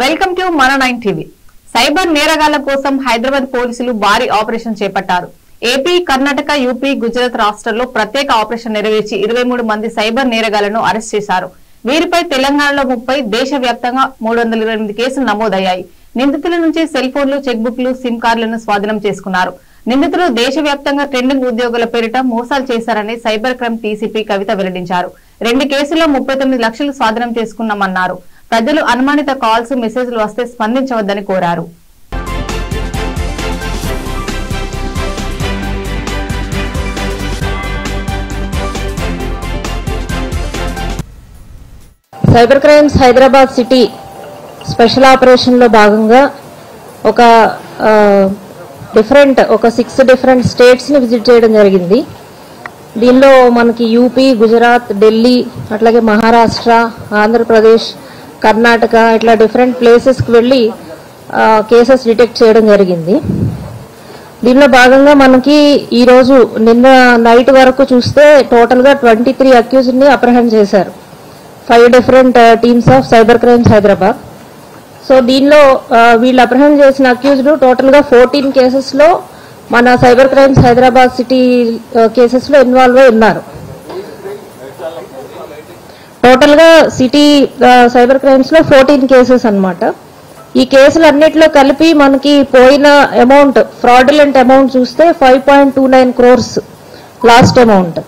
Welcome to మన 9 TV. Cyber నేరగాళ్ల కోసం హైదరాబాద్ పోలీసులు భారీ ఆపరేషన్ చేపట్టారు. ఏపీ, కర్ణాటక, యూపీ, గుజరాత్ రాష్ట్రాల్లో ప్రత్యేక ఆపరేషన్ నిర్వహించి 23 మంది సైబర్ నేరగాళ్లను అరెస్ట్ చేశారు. వీరిపై తెలంగాణలో 30, దేశవ్యాప్తంగా 328 కేసులు నమోదయ్యాయి. నిందితుల నుంచి సెల్ ఫోన్లు, చెక్ బుక్లు, సిమ్ కార్డులను స్వాధీనం చేసుకున్నారు. నిందితులు దేశవ్యాప్తంగా ట్రెండింగ్ ఉద్యోగుల పేరిట మోసాలు చేశారని సైబర్ క్రైమ్ డీసీపీ కవిత వెల్లడించారు. 2 కేసుల్లో 39 లక్షలు స్వాధీనం చేసుకున్నామన్నారు. ప్రజలు అనుమానిత కాల్స్, మెసేజ్లు వస్తే స్పందించవద్దని కోరారు. Cyber crimes Hyderabad city special operation లో భాగంగా ఒక 6 డిఫరెంట్ స్టేట్స్ ని విజిట్ చేయడం జరిగింది. దీనిలో మనకి యూపీ, గుజరాత్, ఢిల్లీ, అట్లాగే మహారాష్ట్ర, ఆంధ్రప్రదేశ్, కర్ణాటక ఇట్లా డిఫరెంట్ ప్లేసెస్ కి వెళ్లి కేసెస్ డిటెక్ట్ చేయడం జరిగింది. దీనిలో భాగంగా మనకి ఈ రోజు నిన్న నైట్ వరకు చూస్తే టోటల్ గా 23 అక్యూజ్డ్ ని అప్రహెండ్ చేశారు. 5 different teams of cyber crimes Hyderabad. So దీనిలో వీళ్ళు అప్రహెండ్ చేసిన అక్యూజ్డ్ టోటల్ గా 14 కేసెస్ లో మన cyber crimes Hyderabad city cases లో ఇన్వాల్వ్ అయి ఉన్నారు. టోటల్ గా సిటీ సైబర్ క్రైమ్స్ లో 14 కేసెస్ అన్నమాట. ఈ కేసులన్నిటిలో కలిపి మనకి పోయిన అమౌంట్, ఫ్రాడులెంట్ అమౌంట్ చూస్తే 5.29 crores లాస్ట్ అమౌంట్.